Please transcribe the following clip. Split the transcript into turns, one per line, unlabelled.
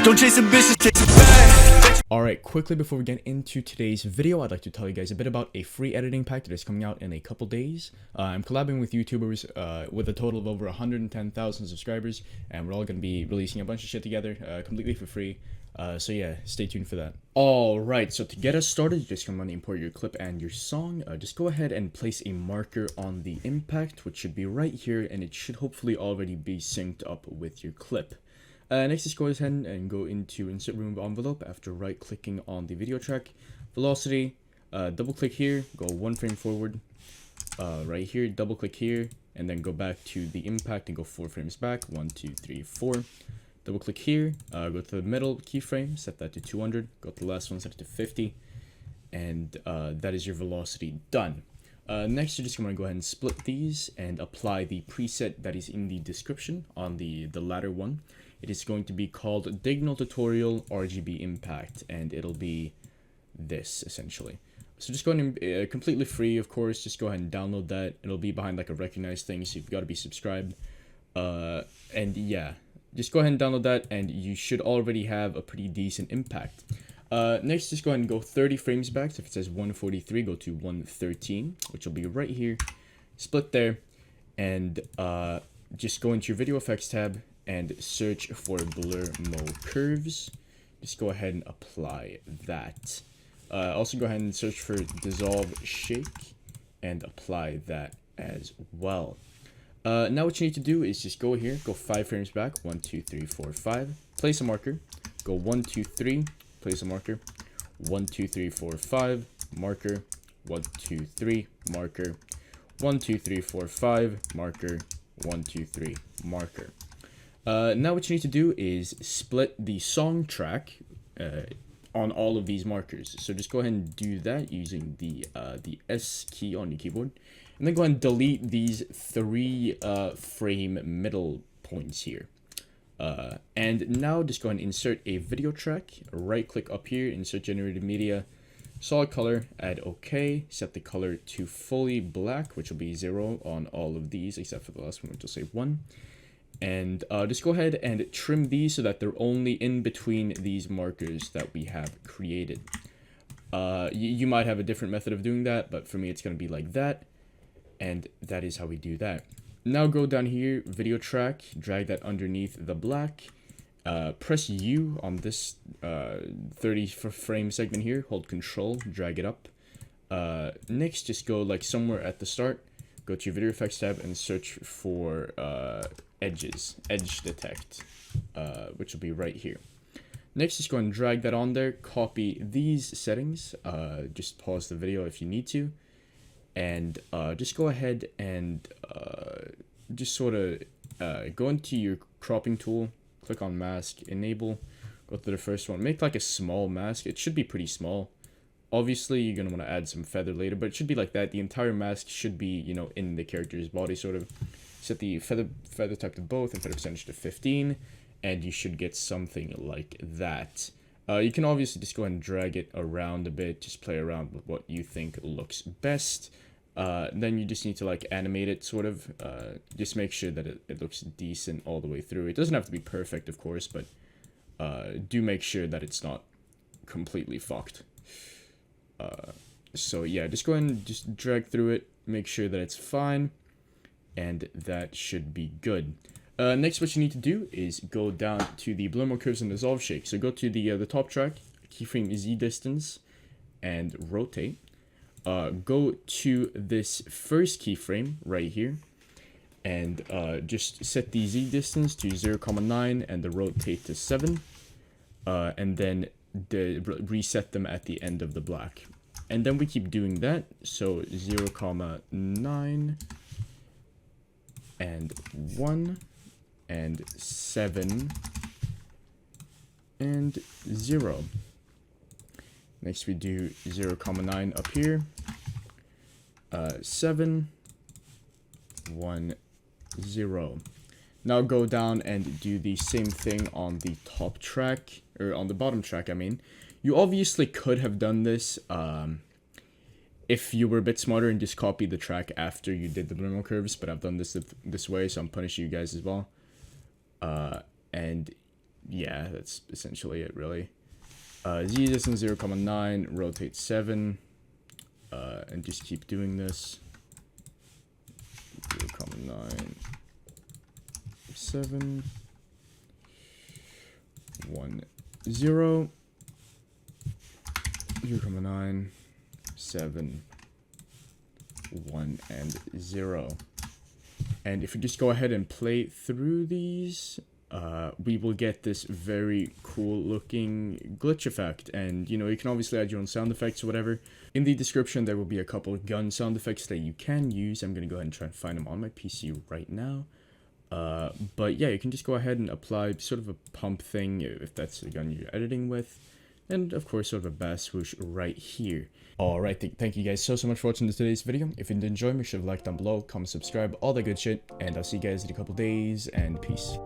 Don't chase ambition, chase a bag.
Alright, quickly before we get into today's video, I'd like to tell you guys a bit about a free editing pack that is coming out in a couple days. I'm collabing with YouTubers with a total of over 110,000 subscribers, and we're all going to be releasing a bunch of shit together completely for free. So yeah, stay tuned for that. Alright, so to get us started, you're just going to want to import your clip and your song. Just go ahead and place a marker on the impact, which should be right here, and it should hopefully already be synced up with your clip. Next, just go ahead and go into Insert Remove Envelope after right-clicking on the video track. Velocity, double-click here, go one frame forward, right here, double-click here, and then go back to the impact and go 4 frames back, 1, 2, 3, 4. Double-click here, go to the middle keyframe, set that to 200, go to the last one, set it to 50, and that is your velocity done. Next, you're just going to go ahead and split these and apply the preset that is in the description on the latter one. It is going to be called Dignal Tutorial RGB Impact, and it'll be this, essentially. So just go ahead and, completely free, of course, just go ahead and download that. It'll be behind like a recognized thing, so you've got to be subscribed. And yeah, just go ahead and download that, and you should already have a pretty decent impact. Next, just go ahead and go 30 frames back. So if it says 143, go to 113, which will be right here. Split there, and just go into your video effects tab and search for blur mode curves. Just go ahead and apply that. Also go ahead and search for dissolve shake and apply that as well. Now what you need to do is just go here, go 5 frames back, 1, 2, 3, 4, 5, place a marker, go 1, 2, 3, place a marker, 1, 2, 3, 4, 5, marker, 1, 2, 3, marker, 1, 2, 3, 4, 5, marker, 1, 2, 3, marker. Now what you need to do is split the song track on all of these markers. So just go ahead and do that using the S key on your keyboard. And then go ahead and delete these 3 frame middle points here. And now just go ahead and insert a video track. Right click up here, insert generated media, solid color, add OK, set the color to fully black, which will be 0 on all of these except for the last one, which will say 1. And just go ahead and trim these so that they're only in between these markers that we have created. You might have a different method of doing that, but for me it's going to be like that. And that is how we do that. Now go down here, video track, drag that underneath the black. Press U on this 30 frame segment here, hold control, drag it up. Next, just go like somewhere at the start. Go to your video effects tab and search for edge detect, which will be right here. Next, just go and drag that on there, copy these settings, just pause the video if you need to, and just go ahead and just sort of go into your cropping tool, click on mask, enable, go to the first one, make like a small mask. It should be pretty small. Obviously, you're going to want to add some feather later, but it should be like that. The entire mask should be, you know, in the character's body, sort of. Set the feather type to both and feather percentage to 15, and you should get something like that. You can obviously just go ahead and drag it around a bit, just play around with what you think looks best. Then you just need to, like, animate it, sort of. Just make sure that it looks decent all the way through. It doesn't have to be perfect, of course, but do make sure that it's not completely fucked. So yeah, just go ahead and just drag through it, make sure that it's fine, and that should be good. Next, what you need to do is go down to the blur mode curves and dissolve shake. So go to the top track, keyframe Z distance, and rotate. Go to this first keyframe right here, and just set the Z distance to 0,9 and the rotate to 7, and then reset them at the end of the black. And then we keep doing that, so 0,9 and 1 and 7 and 0. Next we do 0,9 up here, 7, 1, 0. Now go down and do the same thing on the top track, or on the bottom track, I mean. You obviously could have done this if you were a bit smarter and just copied the track after you did the blur mode curves, but I've done this way, so I'm punishing you guys as well. And yeah, that's essentially it, really. Z distance 0,9, rotate 7, and just keep doing this. 0,9, 7, 1, 0, 0,9, 7, 1, and 0. And if you just go ahead and play through these, we will get this very cool looking glitch effect. And you know, you can obviously add your own sound effects or whatever. In the description there will be a couple of gun sound effects that you can use. I'm gonna go ahead and try and find them on my PC right now. But yeah, you can just go ahead and apply sort of a pump thing if that's the gun you're editing with. And of course, sort of a bass swoosh right here. Alright, thank you guys so much for watching today's video. If you did enjoy, make sure to like down below, comment, subscribe, all that good shit. And I'll see you guys in a couple days, and peace.